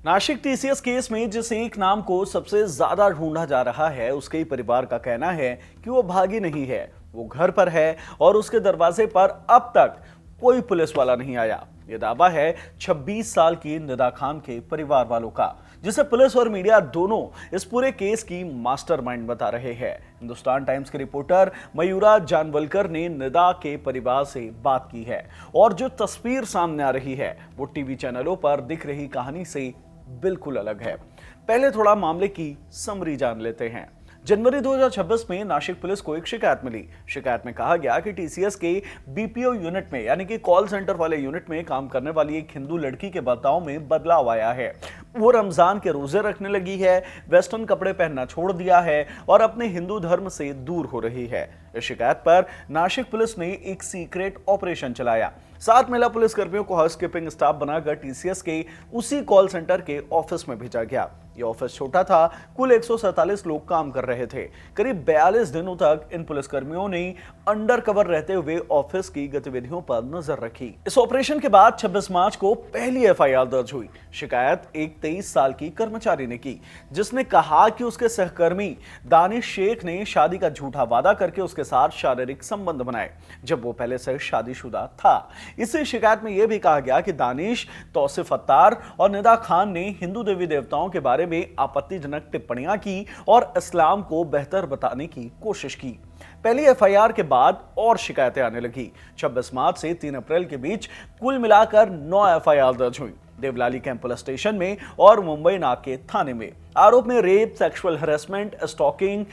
Nashik TCS case में जिस एक नाम को सबसे ज्यादा ढूंढा जा रहा है, उसके ही परिवार का कहना है कि वो भागी नहीं है, वो घर पर है और उसके दरवाजे पर अब तक कोई पुलिस वाला नहीं आया। ये दावा है 26 साल की निदा खान के परिवार वालों का, जिसे पुलिस और मीडिया दोनों इस पूरे केस की मास्टरमाइंड बता रहे हैं। हिंदुस्तान टाइम्स के रिपोर्टर मयूरा जानवलकर ने निदा के परिवार से बात की है और जो तस्वीर सामने आ रही है वो टीवी चैनलों पर दिख रही कहानी से बिल्कुल अलग है। पहले थोड़ा मामले की समरी जान लेते हैं। जनवरी 2026 में नासिक पुलिस को एक शिकायत मिली। शिकायत में कहा गया कि टीसीएस के बीपीओ यूनिट में यानी कि कॉल सेंटर वाले यूनिट में काम करने वाली एक हिंदू लड़की के बर्ताव में बदलाव आया है। वो रमजान के रोजे रखने लगी है, वेस्टर्न कपड़े पहनना छोड़ दिया है और अपने हिंदू धर्म से दूर हो रही है। इस शिकायत पर नासिक पुलिस ने एक सीक्रेट ऑपरेशन चलाया। 7 महिला पुलिस कर्मियों को हाउसकीपिंग स्टाफ बनाकर टीसीएस के उसी कॉल सेंटर के ऑफिस में भेजा गया। ये ऑफिस छोटा था, कुल 147 लोग काम कर रहे थे। करीब 42 दिनों तक इन पुलिसकर्मियों ने अंडर कवर रहते हुए ऑफिस की गतिविधियों पर नजर रखी। इस ऑपरेशन के बाद 26 मार्च को पहली एफआईआर दर्ज हुई। शिकायत एक 23 साल की कर्मचारी ने की, जिसने कहा कि उसके सहकर्मी दानिश शेख ने शादी का झूठा वादा करके उसके साथ शारीरिक संबंध बनाए, जब वो पहले से शादीशुदा था। इसी शिकायत में यह भी कहा गया कि दानिश, तौसिफ अत्तार और निदा खान ने हिंदू देवी देवताओं के बारे में आपत्तिजनक टिप्पणियां की और इस्लाम को बेहतर बताने की कोशिश की। पहली एफआईआर के बाद और शिकायतें आने लगी। 26 मार्च से 3 अप्रैल के बीच कुल मिलाकर 9 एफआईआर दर्ज हुई। देवलाली कैंप पुलिस स्टेशन में और मुंबई नाग के थाने में। आरोप में रेप, सेक्सुअल हैरेसमेंट, स्टॉकिंग,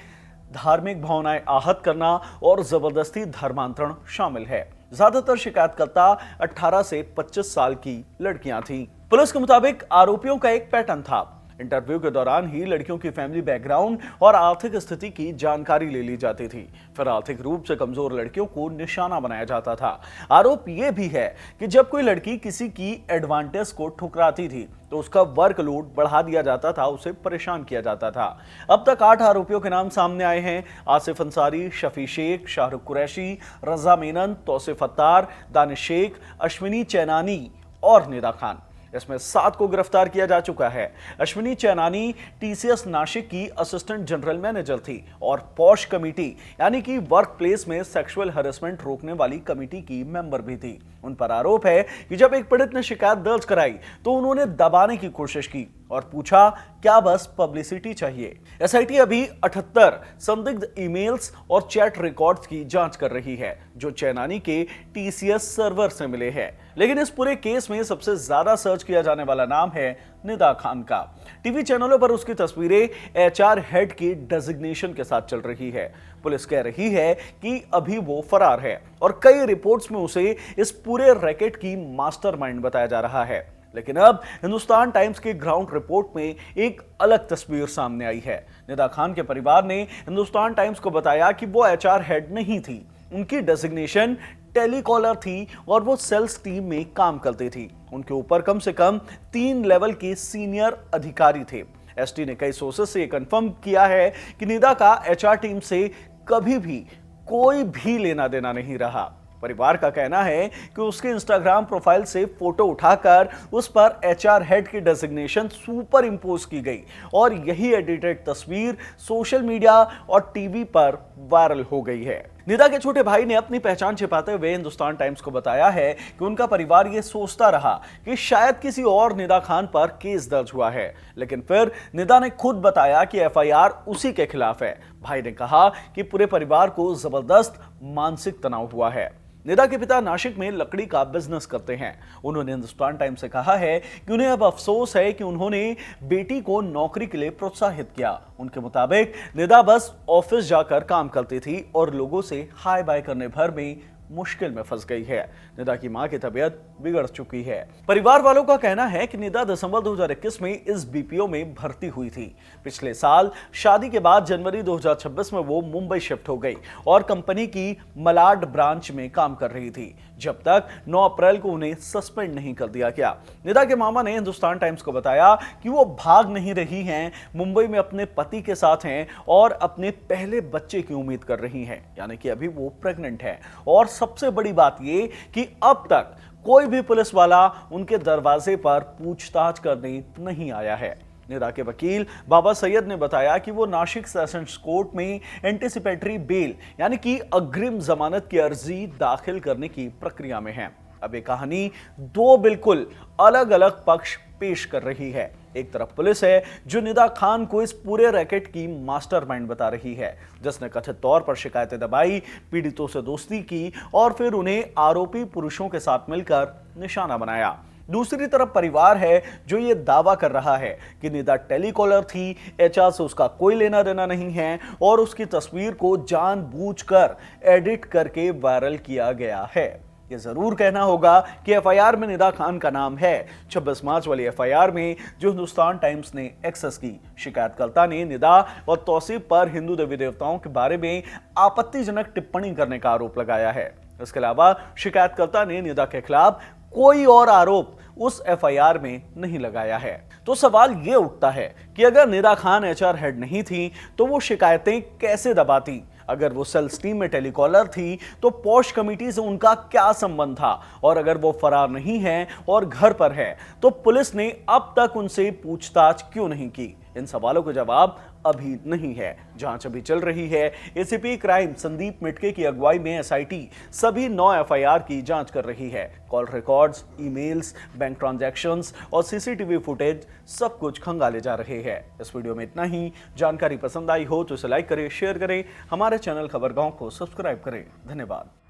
धार्मिक भावनाएं आहत करना और जबरदस्ती धर्मांतरण शामिल है। ज्यादातर शिकायतकर्ता 18 से 25 साल की लड़कियां थीं। पुलिस के मुताबिक आरोपियों का एक पैटर्न था। इंटरव्यू के दौरान ही लड़कियों की फैमिली बैकग्राउंड और आर्थिक स्थिति की जानकारी ले ली जाती थी। फिर आर्थिक रूप से कमजोर लड़कियों को निशाना बनाया जाता था। आरोप यह भी है कि जब कोई लड़की किसी की एडवांटेज को ठुकराती थी तो उसका वर्कलोड बढ़ा दिया जाता था, उसे परेशान किया जाता था। अब तक 8 आरोपियों के नाम सामने आए हैं। आसिफ अंसारी, शफी शेख, शाहरुख कुरैशी, रजा मेनन, तौसिफ अत्तार, दानिश शेख, अश्विनी चैनानी और निदा खान। इसमें 7 को गिरफ्तार किया जा चुका है। अश्विनी चैनानी टीसीएस नासिक की असिस्टेंट जनरल मैनेजर थी और पॉश कमेटी यानी कि वर्क प्लेस में सेक्सुअल हैरेसमेंट रोकने वाली कमेटी की मेंबर भी थी। उन पर आरोप है कि जब एक पीड़ित ने शिकायत दर्ज कराई तो उन्होंने दबाने की कोशिश की और पूछा क्या बस पब्लिसिटी चाहिए। एसआईटी अभी 78 संदिग्ध ईमेल्स और चैट रिकॉर्ड्स की जांच कर रही है, जो चैनानी के टीसीएस सर्वर से मिले हैं। लेकिन इस पूरे केस में सबसे ज्यादा सर्च किया जाने वाला नाम है निदा खान का। टीवी चैनलों पर उसकी तस्वीरें एचआर हेड की डेजिग्नेशन के साथ चल रही है। पुलिस कह रही है कि अभी वो फरार है और कई रिपोर्ट्स में उसे इस पूरे रैकेट की मास्टरमाइंड बताया जा रहा है। लेकिन अब हिंदुस्तान टाइम्स की ग्राउंड रिपोर्ट में एक अलग तस्वीर सामने आई है। निदा खान के परिवार ने हिंदुस्तान टाइम्स को बताया कि वो एचआर हेड नहीं थी। उनकी डेजिग्नेशन टेलीकॉलर थी और वो सेल्स टीम में काम करती थी। उनके ऊपर कम से कम 3 लेवल के सीनियर अधिकारी थे। एसटी ने कई सोर्सेस से कंफर्म किया है कि निदा का एचआर टीम से कभी भी कोई भी लेना देना नहीं रहा। परिवार का कहना है कि उसके इंस्टाग्राम प्रोफाइल से फोटो उठाकर उस पर एचआर हेड की डेजिग्नेशन सुपर इंपोज की गई और यही एडिटेड तस्वीर सोशल मीडिया और टीवी पर वायरल हो गई है। निदा के छोटे भाई ने अपनी पहचान छिपाते हुए हिंदुस्तान टाइम्स को बताया है कि उनका परिवार यह सोचता रहा कि शायद किसी और निदा खान पर केस दर्ज हुआ है, लेकिन फिर निदा ने खुद बताया कि एफआईआर उसी के खिलाफ है। भाई ने कहा कि पूरे परिवार को जबरदस्त मानसिक तनाव हुआ है। निदा के पिता नासिक में लकड़ी का बिजनेस करते हैं। उन्होंने हिंदुस्तान टाइम्स से कहा है कि उन्हें अब अफसोस है कि उन्होंने बेटी को नौकरी के लिए प्रोत्साहित किया। उनके मुताबिक निदा बस ऑफिस जाकर काम करती थी और लोगों से हाय बाय करने भर में मुश्किल में फंस गई है। निदा की मां की तबीयत बिगड़ चुकी है। परिवार वालों का कहना है कि निदा दिसंबर 2021 में इस बीपीओ में भर्ती हुई थी। पिछले साल शादी के बाद जनवरी 2026 में वो मुंबई शिफ्ट हो गई और कंपनी की मलाड ब्रांच में काम कर रही थी, जब तक 9 अप्रैल को उन्हें सस्पेंड नहीं कर दिया गया। निदा के मामा ने हिंदुस्तान टाइम्स को बताया कि वो भाग नहीं रही हैं, मुंबई में अपने पति के साथ हैं और अपने पहले बच्चे की उम्मीद कर रही हैं, यानी कि अभी वो प्रेग्नेंट है। और सबसे बड़ी बात ये कि अब तक कोई भी पुलिस वाला उनके दरवाजे पर पूछताछ करने नहीं आया है। निदा के वकील बाबा सैयद ने बताया कि वो नासिक सेशंस कोर्ट में एंटीसिपेटरी बेल यानी कि अग्रिम जमानत की अर्जी दाखिल करने की प्रक्रिया में है। अब ये कहानी दो बिल्कुल अलग अलग पक्ष पेश कर रही है। एक तरफ पुलिस है जो निदा खान को इस पूरे रैकेट की मास्टरमाइंड बता रही है, जिसने कथित तौर पर शिकायतें दबाई, पीड़ितों से दोस्ती की और फिर उन्हें आरोपी पुरुषों के साथ मिलकर निशाना बनाया। दूसरी तरफ परिवार है जो ये दावा कर रहा है कि निदा टेलीकॉलर थी, एचआर से उसका कोई लेना देना नहीं है और उसकी तस्वीर को जानबूझकर एडिट करके वायरल किया गया है। ये जरूर कहना होगा कि एफआईआर में निदा खान का नाम है। 26 मार्च वाली एफआईआर में जो हिंदुस्तान टाइम्स ने एक्सेस की, शिकायतकर्ता ने निदा और तौसीफ पर हिंदू देवी देवताओं के बारे में आपत्तिजनक टिप्पणी करने का आरोप लगाया है। इसके अलावा शिकायतकर्ता ने निदा के खिलाफ कोई और आरोप उस एफआईआर में नहीं लगाया है। तो सवाल यह उठता है कि अगर निदा खान एचआर हेड नहीं थी तो वो शिकायतें कैसे दबाती? अगर वो सेल्स टीम में टेलीकॉलर थी तो पॉश कमेटी से उनका क्या संबंध था? और अगर वो फरार नहीं है और घर पर है तो पुलिस ने अब तक उनसे पूछताछ क्यों नहीं की? इन सवालों के जवाब अभी नहीं है। जांच अभी चल रही है। एसीपी क्राइम संदीप मिटके की अगुवाई में एसआईटी सभी 9 एफआईआर की जांच कर रही है। Call records, emails, bank transactions और सीसीटीवी फुटेज सब कुछ खंगाले जा रहे हैं। इस वीडियो में इतना ही। जानकारी पसंद आई हो तो इसे लाइक करें, शेयर करें, हमारे चैनल खबरगांव को सब्सक्राइब करें। धन्यवाद।